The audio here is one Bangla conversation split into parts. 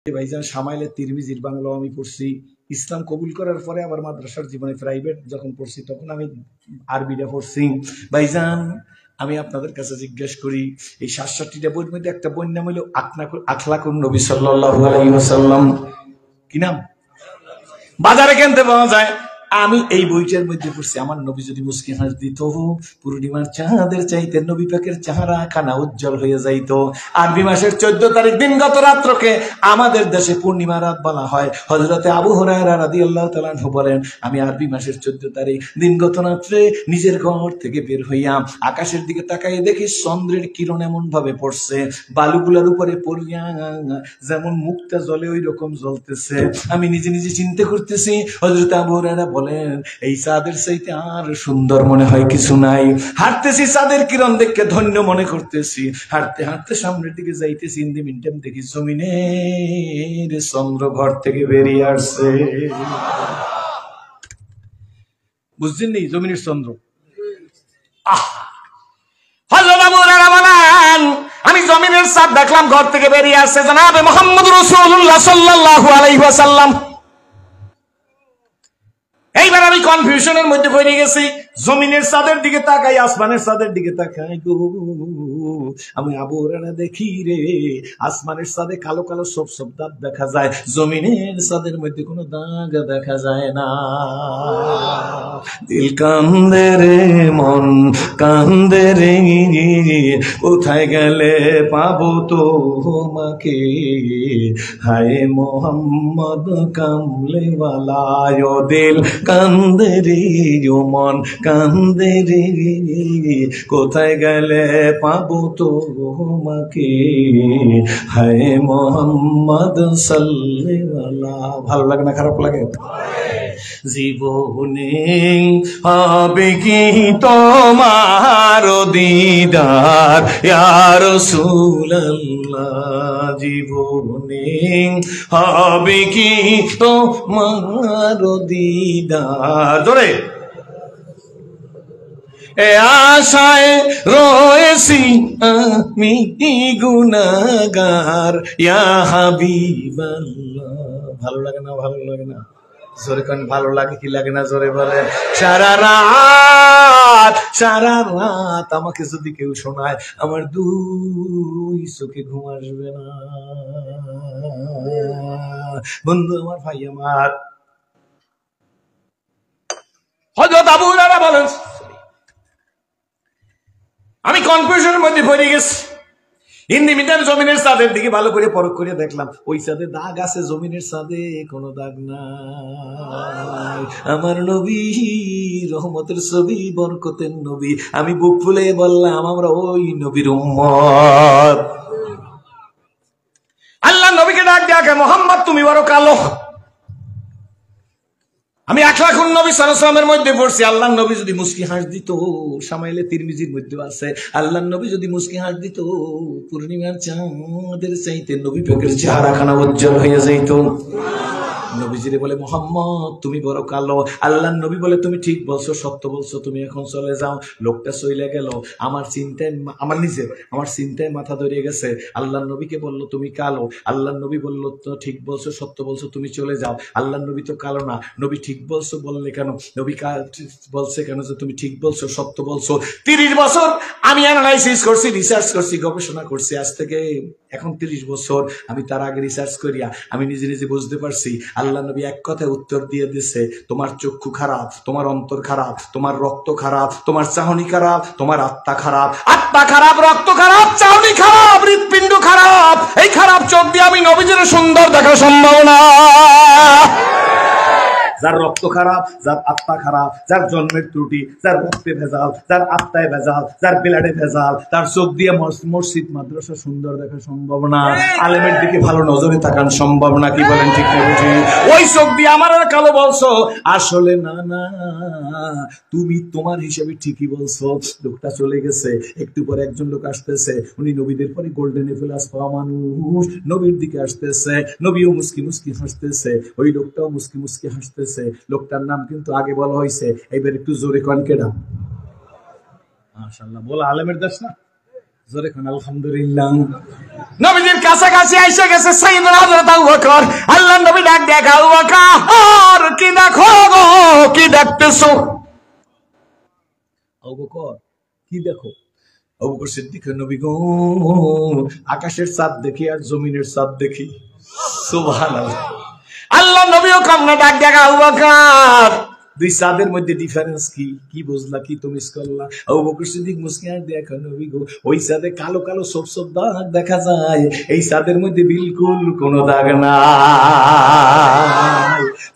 ভাইজান সামাইলে তিরমিজির বাংলা আমি পড়ছি। ইসলাম কবুল করার পরে আবার মাদ্রাসার জীবনে প্রাইভেট যখন পড়ছি তখন আমি আরবিটা পড়ছি। ভাইজান আমি আপনাদের কাছে জিজ্ঞেস করি, এই ৬৭টা বইয়ের মধ্যে একটা বইয়ের নাম হলো আখলাকুন নবী সাল্লাল্লাহু আলাইহি ওয়াসাল্লাম। কি নাম? বাজারে কিনতে পাওয়া যায়। আমি এই বইটার মধ্যে পড়ছি, আমার নবী যদি মুস্কি হাস দিত, পূর্ণিমার চাঁদের চাইতে নবী পাকের চেহারা খানা উজ্জ্বল হয়ে যাইত। আরবি মাসের 14 তারিখ দিনগত রাত্রকে আমাদের দেশে পূর্ণিমা রাত বলা হয়। হযরতে আবু হুরায়রা রাদিয়াল্লাহু তাআলা আনহু বলেন, আমি আরবি মাসের 14 তারিখ দিনগত রাত্রে নিজের ঘর থেকে বের হইয়া আকাশের দিকে তাকাইয়ে দেখি চন্দ্রের কিরণ এমন ভাবে পড়ছে, বালুগুলোর উপরে পড়িয়া যেমন মুক্তা জ্বলে ওই রকম জ্বলতেছে। আমি নিজে নিজে চিন্তা করতেছি, হযরত আবু হুরায়রা বলেন, এই চাঁদের চাইতে আর সুন্দর মনে হয় কিছু নাই। হাঁটতেছি, চাঁদের কিরণ দেখে ধন্য মনে করতেছি। হাঁটতে হাঁটতে সামনের দিকে যাইতেছি, ইন্দি মিনটাম দেখি জমিনের চন্দ্র ঘর থেকে বেরিয়ে আসছে। বুঝছেন নি? জমিনের চন্দ্র। আমি জমিনের চাঁদ দেখলাম ঘর থেকে বেরিয়ে আসছে জনাবে মুহাম্মদ রাসূলুল্লাহ সাল্লাল্লাহু আলাইহি ওয়াসাল্লাম। এইবার আমি কনফিউশনের মধ্যে পড়ে গেছি। জমিনের চাঁদের দিকে তাকাই, আসমানের চাঁদের দিকে তাকাই গো, আমি আবু হুরায়রা দেখি রে, আসমানের চাঁদে কালো কালো সব সব দাগ দেখা যায়, জমিনের চাঁদের মধ্যে কোনো দাগ দেখা যায় না। দিল কান্দে রে, মন কান্দে রে, কোথায় গেলে পাবো তোমাকে, হায় মোহাম্মদ কামলেওয়ালা। ও দিল কান্দে রে, ও মন কান্দে রে, কোথায় গেলে পাবো তোমাকে, হায় মোহাম্মদ সাল্লাল্লাহু। ভালো লাগে না খারাপ লাগে? জীবনে হবে কি তোমার দিদার ইয়া রাসূলুল্লাহ, জীবনে হবে কি তোমার দিদার। জোরে এ আশায় রয়েছি আমি গুনাহগার ইয়া হাবিবাল্লাহ। ভালো লাগে না? ভালো লাগে না? জোরে কোন ভালো লাগে কি লাগে না? জোরে বলে। সারা রাত আমাকে যদি কেউ শোনায়, আমার দুই চোখে ঘুম আসবে না। বন্ধু আমার, ভাই আমার, হযরত আবু হুরায়রা বলেন, আমি কনফিউশনের মধ্যে পড়ে গেছি। হিন্দি মিটার জমিনের চাঁদের দিকে ভালো করে পরখ করে দেখলাম, ওই চাঁদে দাগ আছে, জমিনের চাঁদে কোনো দাগ নাই। আমার নবী রহমতের ছবি, বরকতের নবী। আমি বুক ফুলে বললাম, আমরা ওই নবীর উম্মত। আল্লাহ নবীকে ডাক দেয়া, মোহাম্মদ তুমি বড় কালো। আমি আখলাকুন নবী সাল্লাল্লাহু আলাইহি ওয়াসাল্লামের মধ্যে পড়ছি, আল্লাহর নবী যদি মুস্কি হাসি দিত, সামাইলে তিরমিজির মধ্যে আছে, আল্লাহর নবী যদি মুস্কি হাসি দিত, পূর্ণিমার চাঁদের চাইতে নবী পাকের চেহারাখানা উজ্জ্বল হয়ে যাইত। নবীজিরে বলে, মোহাম্মদ তুমি বড় কালো। আল্লাহর নবী বলে, তুমি ঠিক বলছো, সত্য বলছো, তুমি এখন চলে যাও। লোকটা চলে গেল। আমার চিন্তায় মাথা ধরে গেছে। আল্লাহর নবীকে বললো, তুমি কালো। আল্লাহর নবী বললো, তো ঠিক বলছো, সত্য বলছো, তুমি চলে যাও। আল্লাহর নবী তো কালো না। নবী ঠিক বলছো বললে কেন? নবী বলছে কেন যে তুমি ঠিক বলছো, সত্য বলছো? 30 বছর আমি অ্যানালাইসিস করছি, রিসার্চ করছি, গবেষণা করছি। আজ থেকে এখন 30 বছর। আমি তার আগে রিসার্চ করিয়া আমি নিজে নিজে বুঝতে পারছি, আল্লাহ নবী এক কথায় উত্তর দিয়ে দিছে, তোমার চক্ষু খারাপ, তোমার অন্তর খারাপ, তোমার রক্ত খারাপ, তোমার চাহনি খারাপ, তোমার আত্মা খারাপ। আত্মা খারাপ, রক্ত খারাপ, চাহনি খারাপ, হৃৎপিণ্ড খারাপ। এই খারাপ চোখ দিয়ে আমি নবীজির সুন্দর দেখা সম্ভব না। যার রক্ত খারাপ, যার আত্মা খারাপ, যার জন্মের ত্রুটি, যার রক্তে ভেজাল, যার আত্মায় ভেজাল, যার ব্লাডে ভেজাল, তার চোখ দিয়ে মসজিদ মাদ্রাসা সুন্দর দেখা সম্ভব না। আলেমের দিকে ভালো নজরে তাকান সম্ভব না। কি বলেন? ঠিক না বুঝি? ওই চোখ দিয়ে আমার আর কালো বলছো, আসলে না না, তুমি তোমার হিসাবে ঠিকই বলছো। লোকটা চলে গেছে, একটু পরে একজন লোক আসতেছে, উনি নবীদের পরে গোল্ডেন এফেলাস পাওয়া মানুষ, নবীর দিকে আসতেছে, নবীও মুস্কি মুস্কি হাসতেছে, ওই লোকটাও মুস্কি মুস্কি হাসতেছে। লোকটার নাম কিন্তু আগে বলা হয়েছে, এবার একটু জোরে কন কেডা? মাশাআল্লাহ, বলা আলেমের দেশ না? জোরে কোন আলহামদুলিল্লাহ। নবীজির কাছাকাছি এসে গেছে সাইয়েদনা হযরত আবু বকর। আল্লাহর নবী ডাক দেয়া, আবু বকর কি দেখো গো, কি দেখতেছো? আবু বকর কি দেখো? আবু বকর সিদ্দিক, নবী গো আকাশের চাঁদ দেখি আর জমিনের চাঁদ দেখি। সুবহানাল্লাহ। আল্লাহ নবীও কামনা ডাক দেয়া, আবু বকর দুই চাঁদের মধ্যে ডিফারেন্স কি? কি বুঝলা, কি তুমি করলা? আবু বকর সিদ্দিক মুসকিন দেখো, নবী গো ওই চাঁদে কালো কালো সব সব দাগ দেখা যায়, এই চাঁদের মধ্যে বিলকুল কোনো দাগ নাই।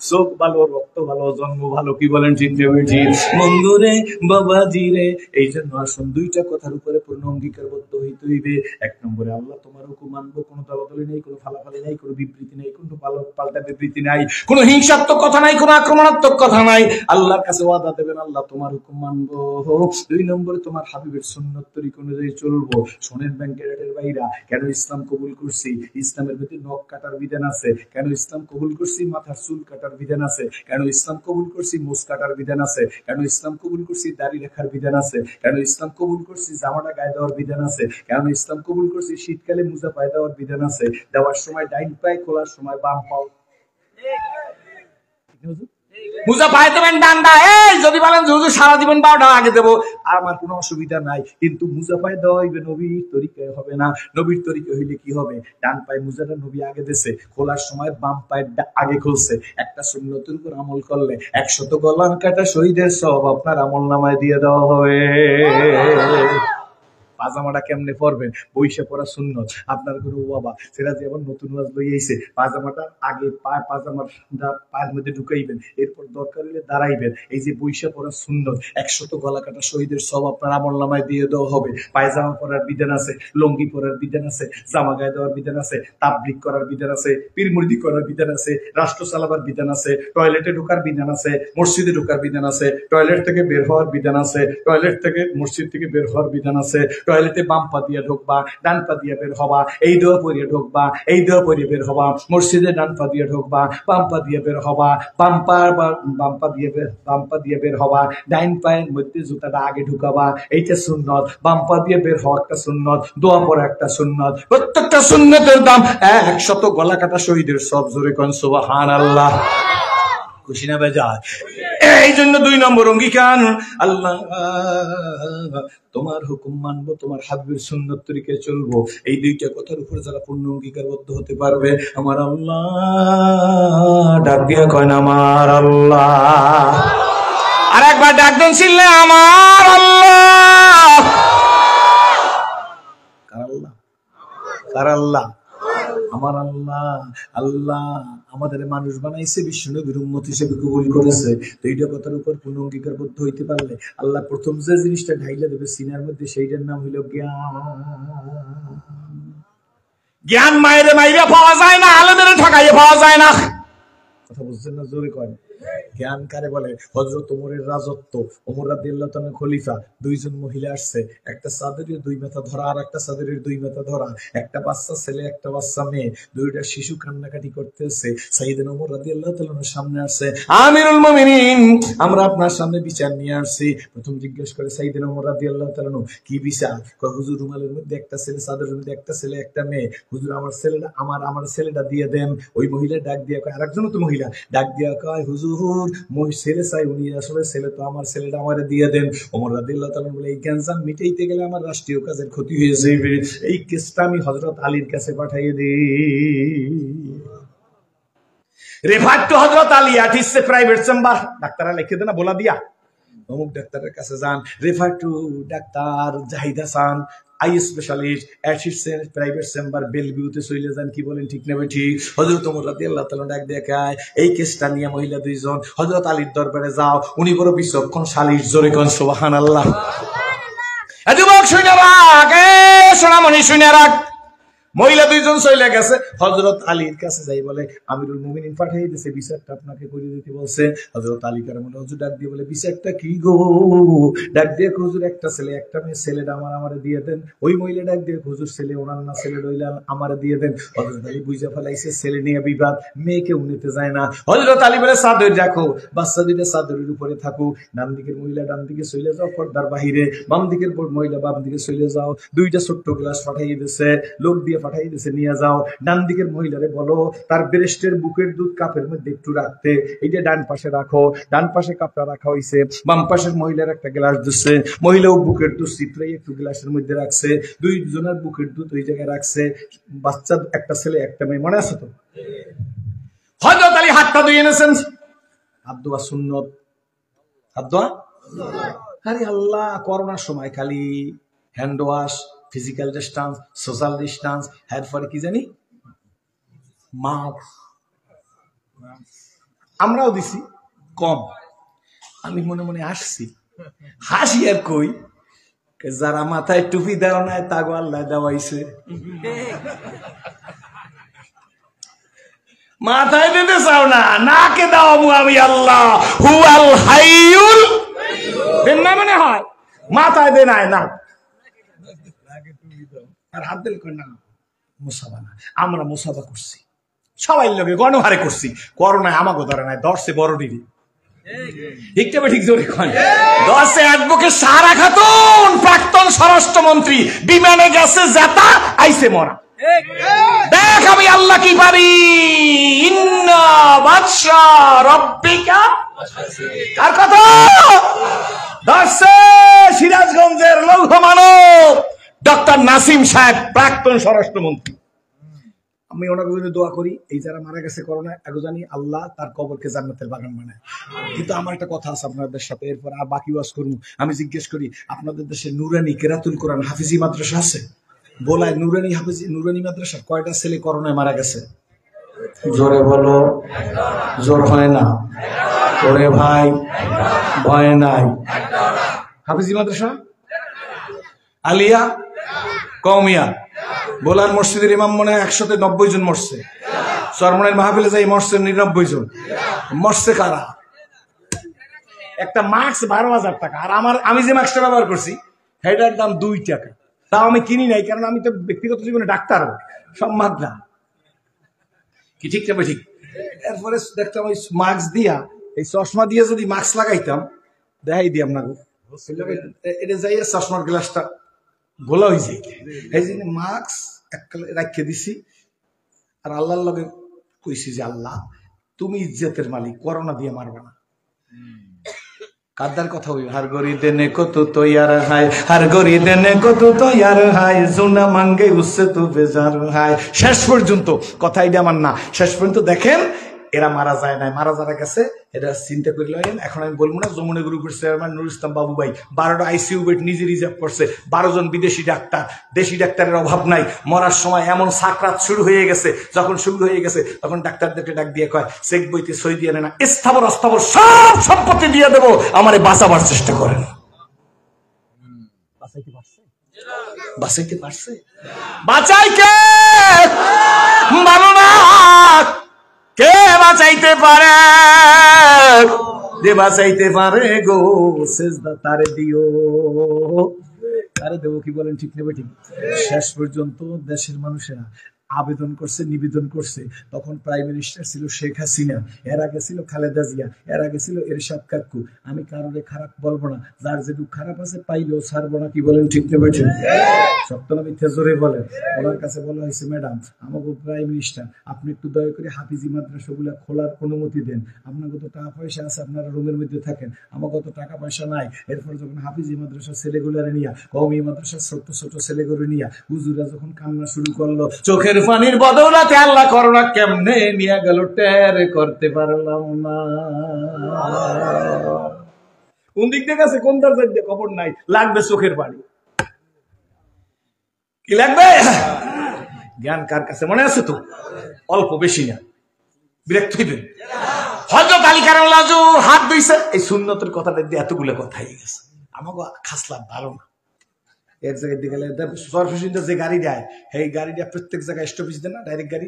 চোখ ভালো, রক্ত ভালো, জন্ম ভালো। কি বলেন ঠিক না বেঠি? বন্ধুরে, বাবাজি রে, এই জন্য আসুন দুইটা কথার উপরে পূর্ণ অঙ্গীকারবদ্ধ হইতে হইবে। এক নম্বরে আল্লাহ তোমার হুকুম মানবো, কোনো দলাদলি নেই, কোনো ফালাফালি নাই, কোনো বিবৃতি নাই, কোনো পাল্টা বিবৃতি নাই, কোনো হিংসাত্মক কথা নাই, কোনো আক্রমণাত্মক কথা নাই। আল্লাহর কাছে ওয়াদা দেবেন, আল্লাহ তোমার হুকুম মানবো। দুই নম্বরে তোমার হাবিবের সুন্নত তরিকা অনুযায়ী চলবো। শোনেন ব্যাংকের বাইরা, কেন ইসলাম কবুল করছি? ইসলামের ভিতরে নখ কাটার বিধান আছে। কেন ইসলাম কবুল করছি? মাথার চুল কাটার বিধান আছে। কেন ইসলাম কবুল করছি? মুছ কাটার বিধান আছে। কেন ইসলাম কবুল করছি? দাড়ি রাখার বিধান আছে। কেন ইসলাম কবুল করছি? জামাটা গায়ে দেওয়ার বিধান আছে। কেন ইসলাম কবুল করছি? শীতকালে মোজা পায়ে দেওয়ার বিধান আছে। দেওয়ার সময় ডাইন পায়ে, খোলার সময় বাম পাও। মুজা পায়ে দেবেন ডান্ডা। এই যদি বলেন হুজুর সারা জীবন বারোটা আগে দেবো, আমার কোনো অসুবিধা নাই, কিন্তু মুজা পায়ে দেওয়া হইবে নবীর তরিকায় হবে না। নবীর তরিকা হইলে কি হবে? ডান পায়ে মুজাটা নবী আগে দিছে, খোলার সময় বাম পায়ের আগে খুলছে। একটা সুন্নতের উপর আমল করলে 100 গলান কাটা শহীদের সব আপনার আমল নামায় দিয়ে দেওয়া হবে। পাজামাটা কেমনে পরবেন? বইসা পড়া সুন্নত। আপনার কোনো বাবা সেটা যেমন নতুন ওয়াজ লই আইছে, পাজামাটা আগে পাজামার পায়ের মধ্যে ঢুকাইবেন, এরপর দরকার হলে দাঁড়াইবেন। এই যে বইসা পড়া সুন্নত, 100 গলা কাটা শহীদের সব আপনার আমল নামায় দিয়ে দেওয়া হবে। পায়জামা পরার বিধান আছে, লঙ্গি পরার বিধান আছে, জামা গায়ে দেওয়ার বিধান আছে, তাবলিগ করার বিধান আছে, পীর মুরিদি করার বিধান আছে, রাষ্ট্র চালাবার বিধান আছে, টয়লেটে ঢোকার বিধান আছে, মসজিদে ঢোকার বিধান আছে, টয়লেট থেকে বের হওয়ার বিধান আছে, টয়লেট থেকে মসজিদ থেকে বের হওয়ার বিধান আছে। টয়লেটে বাম পা দিয়ে ঢুকবা, ডান পা দিয়ে বের হবা, এই দোয়া পরিয়ে ঢুকবা, এই দোয়া পরিয়ে বের হবা। মসজিদে ডান পা দিয়ে ঢুকবা, বাম পা দিয়ে বের হবা, বাম পা দিয়ে বের হবা, ডাইন পায়ের মধ্যে জুতাটা আগে ঢুকাবা, এইটা সুন্নত। বাম পা দিয়ে বের হওয়া একটা সুন্নত, দোয়া পড়া একটা সুন্নত। প্রত্যেকটা সুন্নতের দাম 100 গলা কাটা শহীদের সব। জোরে কোন সুবহানাল্লাহ। খুশি না বেজার? এই জন্য 2 নম্বর অঙ্গীকার, আল্লাহ তোমার হুকুম মানবো, তোমার হাবিবের সুন্নত তরিকায় চলবো। এই 2টা কথার উপর যারা পূর্ণ অঙ্গীকারবদ্ধ হতে পারবে, আমার আল্লাহ ডাক দিয়া কয় না আমার আল্লাহ। আর একবার ডাক দেন ছিলেন আমার আল্লাহ। কার আল্লাহ? কার আল্লাহ? আমার আল্লাহ। আল্লাহ আমাদের মানুষ বানাইছে, বিশ্বনবীর উম্মত হিসেবে কবুল করেছে। তো এইটা কথার উপর পূর্ণ অঙ্গীকারবদ্ধ হইতে পারলে আল্লাহ প্রথম যে জিনিসটা ঢাইলা দেবে সিনার মধ্যে, সেইটার নাম হইল জ্ঞান। জ্ঞান মায়েরে মাইরে পাওয়া যায় না, আলেমের ঠকাইয়ে পাওয়া যায় না। কথা বুঝছেন না? জোরে করেন। জ্ঞান কারে বলে? হযরত ওমরের রাজত্ব, ওমর রাদিয়াল্লাহু তাআলা খলিফা, 2 জন মহিলা আসছে, একটা চাদরের 2 মাথা ধরা আর একটা চাদরের 2 মাথা ধরা, একটা বাচ্চা ছেলে একটা বাচ্চা মেয়ে, 2টা শিশু কান্নাকাটি করতেছে। সাইয়েদনা ওমর রাদিয়াল্লাহু তাআলার সামনে আসছে, আমিরুল মুমিনিন আমরা আপনার সামনে বিচার নিয়ে আসছি। প্রথম জিজ্ঞেস করে সাইয়েদনা ওমর রাদিয়াল্লাহু তাআলা, কি বিচার? কয় হুজুর রুমালের মধ্যে একটা ছেলে, চাদরের মধ্যে একটা ছেলে একটা মেয়ে, হুজুর আমার ছেলেটা আমার ছেলেটা দিয়ে দেন। ওই মহিলা ডাক দিয়া কয়, আরেকজন তো মহিলা ডাক দিয়া কয়, হুজুর ছেলে চাই, উনি আসলে ছেলে তো আমার, ছেলেটা আমারে দিয়ে দেন। ওমর রাদিয়াল্লাহু তাআলা বলে, এই গ্যাঞ্জাম মিটাইতে গেলে আমার রাষ্ট্রীয় কাজের ক্ষতি হয়ে যাবে, এই কেসটা আমি হযরত আলীর কাছে পাঠিয়ে দিই। Refer to Hazrat Ali at his private chamber. ডাক্তাররা লিখে দেন না, বলা দিয়া অমুক ডাক্তারের কাছে যান, refer to doctor Zahid Hasan, eye specialist at his private chamber, বেলভিউতে চলে যান। কি বলেন ঠিক না ঠিক? হযরত ওমর রাদিয়াল্লাহু তাআলা ডাক দেখায়, এই কেসটা নিয়ে মহিলা 2 জন হযরত আলীর দরবারে যাও, উনি বড় বিচক্ষণ সালিশ। জোরে কোন সুবহানাল্লাহ। যুবক শুনে রাখ, সোনামণি শুনে রাখ, মহিলা দুইজন চলে গেছে, হযরত আলীর কাছে যাই বলে আমিরুল মুমিনিন পাঠিয়ে দিয়েছে, বিচারটা আপনাকে করে দিতে বলছে। হযরত আলী কারামুল্লাহ হুজুর ডাক দিয়ে বলে, বিচারটা কি গো? ডাক দিয়ে হুজুর, একটা ছেলে একটা মেয়ে, ছেলেটা আমারে দিয়ে দেন। ওই মহিলা ডাক দিয়ে, হুজুর ছেলে ওনার না, ছেলে রইলে আমারে দিয়ে দেন। হযরত আলী বুঝা ফেলাইছে ছেলে নিয়ে বিবাদ, মেয়েকে উনিতে যায় না। হযরত আলী বলে, চাদর রাখো, বাচ্চা দুইটা চাদরের উপরে থাকুক, ডান দিকের মহিলা ডান দিকে চলে যাও পর্দার বাহিরে, বাম দিকের মহিলা বাম দিকে চলে যাও। দুইটা ছোট্ট গ্লাস পাঠাইয়ে দিছে, লোক দিয়ে পাঠাই দিছে, নিয়ে যাও। ডান দিকের মহিলারে বলো তার ব্রেস্টের বুকের দুধ কাপের মধ্যে একটু রাখতে, এইটা ডান পাশে রাখো। ডান পাশে কাপটা রাখা হয়েছে, বাম পাশের মহিলার একটা গ্লাস দিচ্ছে, মহিলাও বুকের দুধ চিত্রাই একটু গ্লাসের মধ্যে রাখছে, দুইজনের বুকের দুধ ওই জায়গায় রাখছে। বাচ্চা একটা ছেলে একটা মেয়ে, মনে আছে তো? হযরত আলী হাতটা ধুয়ে এনেছেন, হাত ধোয়া সুন্নত, হাত ধোয়া। আরে আল্লাহ, করোনার সময় খালি hand wash, physical distance, social distance, এরপরে কি জানি মাস্ক আমরাও দিছি কম। আমি মনে মনে আসছি, হাসি আর কই, যারা মাথায় টুপি দেওয়া নাই তাগো আল্লাহ দেওয়াইছে। মাথায় দিতে চাও না, নাকে দাও আমি আল্লাহ, হুয়াল হাইয়ুল দেন না মনে হয়, মাথায় দে নাই না আর হাত দিল না। মুসাফা না, আমরা মুসাফা করছি সবাই লোকে গণহারে করছি, করোনায় আমাকে ধরে নাই, দর্শে বড় ডিগ্রি ঠিকটা ঠিক জোরে কয়, দর্শে এক বুকে সারা খাতুন প্রাক্তন স্বরাষ্ট্রমন্ত্রী বিমানে গেছে জেতা, আইছে মরা। দেখ আমি আল্লাহ কি পারি, ইন্না বাদশা রব্বিকা, কার কথা? দর্শে সিরাজগঞ্জের লৌহ মানব ডক্টর নাসিম সাহেব, প্রাক্তন স্বরাষ্ট্রমন্ত্রী। আমি ওনার জন্য দোয়া করি, এই যারা মারা গেছে করোনায়, আগে জানি আল্লাহ তার কবরকে জান্নাতের বাগান বানায়। কিন্তু আমার একটা কথা আছে আপনাদের সাথে, এরপর আর বাকি ওয়াজ করবো। আমি জিজ্ঞেস করি, আপনাদের দেশে নুরানি কেরাতুল কোরআন হাফিজি মাদ্রাসা আছে? বলায় নুরানি হাফিজি, নুরানি মাদ্রাসা কয়টা ছেলে করোনায় মারা গেছে? জোরে বলো, জোর হয় না ওরে ভাই, ভয় নাই। হাফিজি মাদ্রাসা, আলিয়া, কওমিয়া, বোলার মসজিদের ইমাম মনে হয় 190 জন মরছে, চরমনের মাহফিলে যাই মরছে 99 জন। মরছে কারা? একটা মাস্ক 12,000 টাকা, আর আমি যে মাস্কটা ব্যবহার করছি সেটার দাম 2 টাকা। তাও আমি কিনি নাই, কারণ আমি তো ব্যক্তিগত জীবনে ডাক্তার, সব মাগনা কি, ঠিক না ঠিক? এরপরে দেখতাম ওই মাস্ক দিয়া, এই চশমা দিয়ে যদি মাস্ক লাগাইতাম, দেখাই দিই আপনাকে, এটা যাই চশমার গ্লাসটা গোলা হয়ে যায়। এই জন্য মাস্ক রাখে দিছি, আর আল্লাহর লগে কইছি যে আল্লাহ তুমি ইজ্জতের মালিক, করোনা দিয়ে মারবে না। কাদার কথা হই, হার গরি দেনে কত তৈয়ার হায়, হার গরি দেনে কত তৈয়ার হায়, জুনা মাঙ্গে উসে তো বেজার হায়। শেষ পর্যন্ত কথা এটা আমার না, শেষ পর্যন্ত দেখেন এরা মারা যায় নাই, মারা যারা গেছে এটা চিন্তা করলে। এখন আমি বলবো না, যমুনা গ্রুপের চেয়ারম্যান নুরুল ইসলাম বাবু ভাই 12টা আইসিইউ বেড নিজে রিজার্ভ করছে, 12 জন বিদেশি ডাক্তার, দেশি ডাক্তারের অভাব নাই। মরার সময় এমন সাকরাত শুরু হয়ে গেছে, যখন শুরু হয়ে গেছে তখন ডাক্তারদেরকে ডাক দিয়ে কয়, চেক বইতে সই দিয়ে না, স্থাবর অস্থাবর সব সম্পত্তি দিয়ে দেবো, আমারে বাঁচাবার চেষ্টা করেন। বাঁচাইতে পারছে? বাঁচাইতে পারছে? বাঁচাই কে? ভালো না, কে বাঁচাইতে পারে? যে বাঁচাইতে পারে গো, সেজদা তারে দিও, তারে দেবো। কি বলেন, ঠিক নেবে? ঠিক। শেষ পর্যন্ত দেশের মানুষেরা আবেদন করছে, নিবেদন করছে। তখন প্রাইম মিনিস্টার ছিল শেখ হাসিনা, এর আগে ছিল খালেদা জিয়া, এর আগে ছিল এরশাদ কাকু। আমি কারোরে খারাপ বলবো না, যার যেটুকু খারাপ আছে পাইলেও ছাড়বো না। কি বলেন, ঠিক নেবে? ঠিক। সত্য না মিথ্যা জোরে বলেন। ওনার কাছে বলা হয়েছে, ম্যাডাম আমাকে প্রাইম মিনিস্টার আপনি একটু দয়া করে হাফিজি মাদ্রাসাগুলো খোলার অনুমতি দেন। আপনার কত টাকা পয়সা আছে, আপনারা রুমের মধ্যে থাকেন, আমার কত টাকা পয়সা নাই। এরপর যখন হাফিজি মাদ্রাসার ছেলেগুলারে নিয়া, কওমি মাদ্রাসার ছোট ছোট ছেলেগুলো নিয়া হুজুরা যখন কান্না শুরু করলো, চোখের পানির বদৌলতে আল্লাহ করোনা কেমনে নিয়ে গেল টের করতে পারলাম না। কোন দিক দিয়ে গেছে, কোন দরজা দিয়ে খবর নাই, লাগবে চোখের পানি। কি লাগবে? জ্ঞান কার কাছে মনে আছে তো? অল্প বেশি না, বিরক্ত হইবেন। হযরত আলী কারামাল্লাহু ওয়াজহু হাত ধুইছে, এই সুন্নতের কথাটা দিয়ে এতগুলো কথা হয়ে গেছে। আমাকে খাসলা ভালো না, এক জায়গায় দিয়ে গেলে সরফেসিনটা যে গাড়ি দেয় সেই গাড়িটা প্রত্যেক জায়গায় স্টপেজ দেয় না, ডাইরেক্ট গাড়ি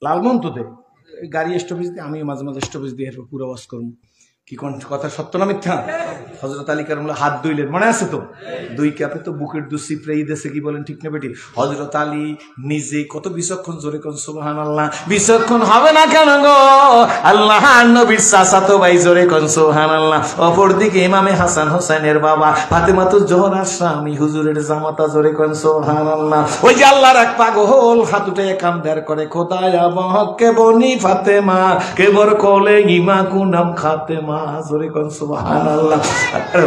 লালমন্ততে গাড়ি স্টপেজ দিয়ে আমি মাঝে মাঝে স্টপেজ দিয়ে এরপর পুরো ওয়াশ করবো। কি কোন কথা সত্য না মিথ্যা? হযরত আলী কারামুল্লাহ হাত ধুইলেন, মনে আছে তো? 2 কাপে তো বুকের দুধ সিপ্রেই দেশে, কি বলেন ঠিক না বেটি? হযরত আলী নিজে কত বিচক্ষণ, জোরে কোন সুবহানাল্লাহ। বিচক্ষণ হবে না কেন গো? আল্লাহ নবীর চাচাতো ভাই, জোরে কোন সুবহানাল্লাহ। অপরদিকে ইমামে হাসান হোসেনের বাবা ফাতেমাতুজ জোহরার স্বামী হুজুরের জামাতা, জোরে কোন সুবহানাল্লাহ। ওই যে আল্লাহর এক পাগল হাত উঠে কান্দার করে, খোদায়া বহকে বনি ফাতেমা কেবর কোলে ইমা কুনাম খাতেমা, জোরে কোন সুবহানাল্লাহ।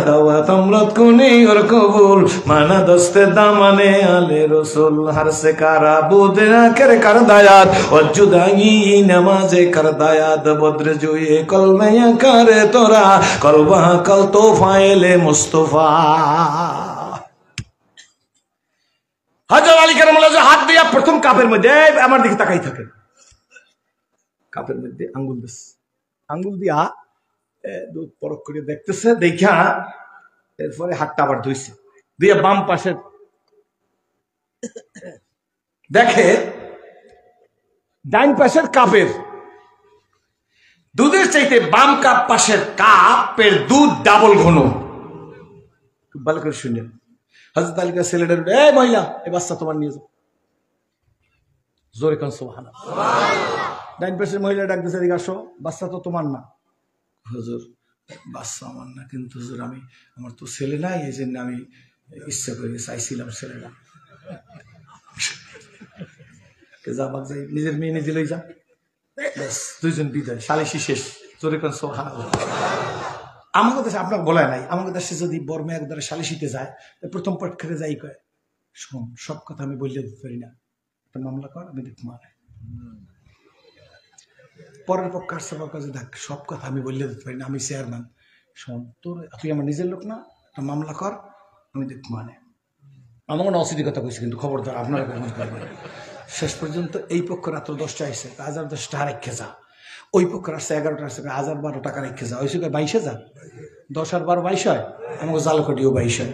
দাওয়াত আমরাত কুনি ওর কবুল মানা দস্তে দামানে আলে রাসূল হর সে কারা বুদনা করে কর দায়াত ও জুদাই নামাজে কর দায়াত বদ্র জুয়ে কলমে করে তোরা কলবা কল তোফায়েলে মুস্তাফা। হযরত আলী কারামুল্লাহ হাত দিয়া প্রথম কাপের মধ্যে আমার দিকে তাকাই থাকে, কাপের মধ্যে আঙ্গুল দিস, আঙ্গুল দিয়া দুধ পরক করে দেখতেছে, দেখা এরপরে হাতটা আবার ধুইছে, দিয়ে বাম পাশে দেখে ডাইন পাশের কাপের দুধের চাইতে বাম কাপ পাশের কাপের দুধ ডাবল ঘন। খুব ভালো করে শুনেন। হযরত আলী কাছে ছেলেটার, এই মহিলা, এই বাচ্চা তোমার নিয়ে যাও, জোরে কোন সুবহানাল্লাহ। ডাইন পাশের মহিলা ডাক দিছে, এদিকে আসো, বাচ্চা তো তোমার না। হুজুর বাচ্চা আমার না, কিন্তু হুজুর আমি, আমার তো ছেলে নাই, এই জন্য আমি ইচ্ছা করে চাইছিলাম ছেলেটা। যা বাদ যাই, নিজের মেয়ে নিজে লই যা, দুইজন বিদায়, সালিশি শেষ, জোরে কোন সুবহানাল্লাহ। আমাকে দেশে আপনাকে বলায় নাই, আমাকে দেশে যদি বর্মে এক দ্বারা সালিশিতে যায়, প্রথম পক্ষে যাই কয়, শোন সব কথা আমি বললে দিতে পারি না, একটা মামলা কর, আমি দেখ মানে পরের পক্ষ আসছে, কাছে দেখ সব কথা আমি বললে দিতে পারি না, আমি চেয়ারম্যান, শোন তোর, তুই আমার নিজের লোক না, একটা মামলা কর, আমি দেখ মানে। আমাকে না অসিধি কথা কইছি, কিন্তু খবরদার আপনারা করবেন। শেষ পর্যন্ত এই পক্ষ রাত্র 10টা আসছে, 1010 টাকা রেখে যা, ওই পক্ষ আসছে 11টা আসছে, 1012 টাকা রেখে যা, ওই সঙ্গে 22,000, 10 আর 12 22 হয়, আমাকে জালকটিও 22 হয়।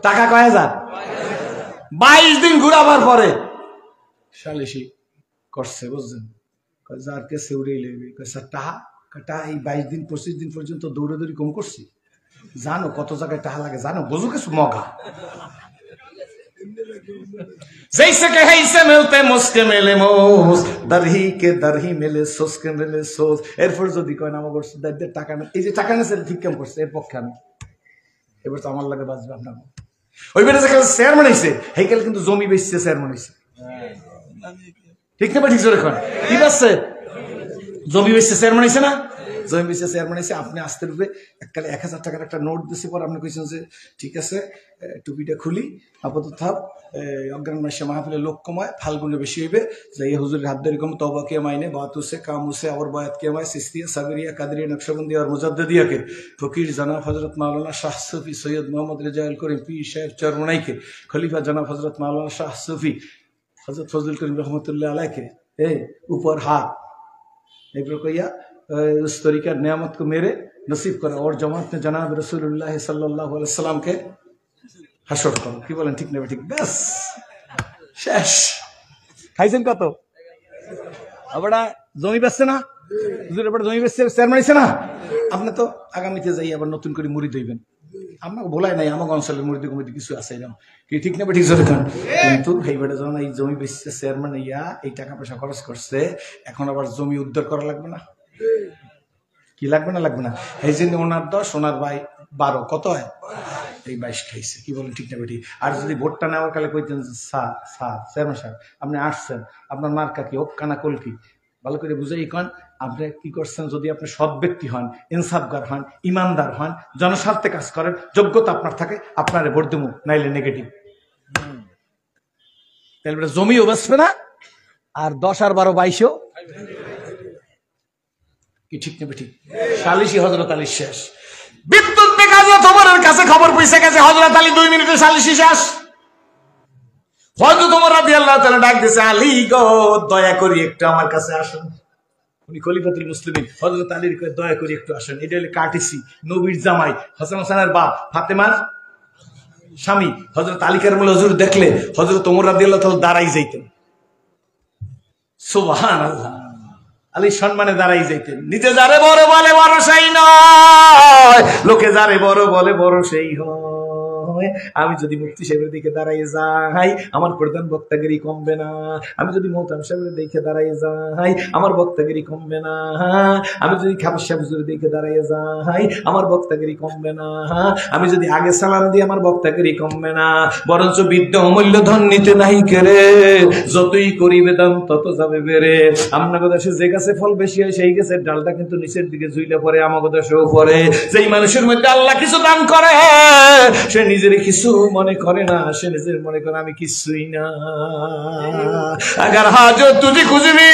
টাকা কয় হাজার? 22 দিন ঘুরাবার পরে সালিশি করছে, বুঝছেন? যার কাছে উড়ে লেবে টাকা এই 22 দিন 25 দিন পর্যন্ত দৌড়াদৌড়ি কম করছি, জানো কত জায়গায় টাকা লাগে জানো? বুঝো কিছু মগা जैसे कहे इसे मिलते मुस्के मेले मोस दरही के दरही मेले सोस के मेले सोस এরপর যদি কয় না আমার টাকা না, এই যে টাকা না সেটা ঠিক কাম করছে, এর পক্ষে আমি এবার তো আমার লাগে বাঁচবে আপনার। ওই বেটা যেখানে চেয়ারম্যান হয়েছে সেইকালে কিন্তু জমি বেচছে, চেয়ারম্যান হয়েছে, ঠিক না? ঠিক জোরে এখন কি বাঁচছে? জমি বেচছে, চেয়ারম্যান হয়েছে না? জমি বেচছে, চেয়ারম্যান হয়েছে। আপনি আসতে রূপে এককালে 1000 টাকার একটা নোট দিচ্ছে, পর আপনি কইছেন যে ঠিক আছে টুপিটা খুলি, আপাতত থাক, অজ্ঞান মাসে মাহফিলে লোক কমায়, ফাল্গুনে বেশি হইবে, যে এই হুজুরের হাত ধরে কম তওবা কে মাইনে বাতুসে কামুসে और बात के माय सिस्तिया सबरिया कादरिया नक्शबंदी और मुजद्दिदिया के फकीर जनाब हजरत मौलाना शाह सूफी सैयद मोहम्मद रिजाल करीम पीर साहब चरमनाई के खलीफा जनाब हजरत मौलाना शाह सूफी हजरत फजल करीम रहमतुल्लाह अलैह के ऊपर हाथ एक कहिया उस तरीका नियामत को मेरे नसीब करो और जमात में जनाब रसूलुल्लाह सल्लल्लाहु अलैहि वसल्लम के হাসর করো। কি বলেন ঠিক নেবে? ঠিক, ব্যাস শেষ। খাইছেন কত? আবার জমি বেচছে না, জমি বেচছে, চেয়ারম্যান হয়েছে না? আপনি তো আগামীতে যাই আবার নতুন করে মুড়ি দইবেন, আমাকে বলাই নাই, আমার অঞ্চলের মুড়ি কমিটি কিছু আছে এরকম, কি ঠিক নেবে? ঠিক জোরে খান। কিন্তু এই বেটা যখন এই জমি বেচছে, চেয়ারম্যান ইয়া এই টাকা পয়সা খরচ করছে, এখন আবার জমি উদ্ধার করা লাগবে না? কি লাগবে না? লাগবে না। এই জন্য ওনার 10, ওনার ভাই 12, কত হয়? এই 22 খাইছে। কি বলেন ঠিক না বেটি? আর যদি ভোটটা নেওয়ার কালে কইতেন চেয়ারম্যান সাহেব আপনি আসছেন, আপনার মার্কা কি ওক্কানা কলকি, ভালো করে বুঝাই কন আপনি কি করছেন। যদি আপনি সৎ ব্যক্তি হন, ইনসাফগার হন, ইমানদার হন, জনস্বার্থে কাজ করেন, যোগ্যতা আপনার থাকে, আপনার ভোট দেবো, নাইলে নেগেটিভ। তাহলে জমিও বাঁচবে না, আর 10 আর 12 22ও কি ঠিক না বেটি? সালিশি হযরত আলী শেষ। বিদ্যুৎ বিকাশ তোমার কাছে খবর পৌঁছে গেছে, হযরত আলী 2 মিনিটে সালিশি শেষ। হযরত ওমর রাদিয়াল্লাহু তাআলা ডাক দিয়েছে, আলী গো দয়া করে একটু আমার কাছে আসুন। উনি খলিফাতুল মুসলিমিন হযরত আলীর কয় দয়া করে একটু আসেন, এটা হলো কাটিসি নবীর জামাই হাসান হোসেনের বাপ ফাতেমার স্বামী হযরত আলী কারমুল হুজুর দেখলে হযরত ওমর রাদিয়াল্লাহু তাআলা দাঁড়াই যাইতেন। সুবহানাল্লাহ, আলী সম্মানে দাঁড়াই যাইতেন। নিজে যারে বড় বলে বড় সেই নয়, লোকে যারে বড় বলে বড় সেই হয়। আমি যদি মুফতি সাহেবের দিকে দাঁড়াই যাই আমার প্রধান বক্তাগিরি কমবে না, আমি যদি মোহতাম সাহেবের দিকে দাঁড়াই যাই আমার বক্তাগিরি কমবে না, আমি যদি খাবার সাহেব হুজুরের দিকে দাঁড়াই যাই আমার বক্তাগিরি কমবে না, আমি যদি আগে সালাম দিই আমার বক্তাগিরি কমবে না, বরঞ্চ বিদ্যা অমূল্য ধন নিতে নাই কেরে, যতই করিবে দান তত যাবে বেড়ে। আপনার দেশে যে গাছে ফল বেশি হয় সেই গাছের ডালটা কিন্তু নিচের দিকে ঝুলে পড়ে, আমাকে দেশেও পড়ে। যেই মানুষের মধ্যে আল্লাহ কিছু দান করে সে নিজের কিছু মনে করে না, সে নিজের মনে করে আমি কিছুই না। আগার হাজত তুঝে খুঁজবি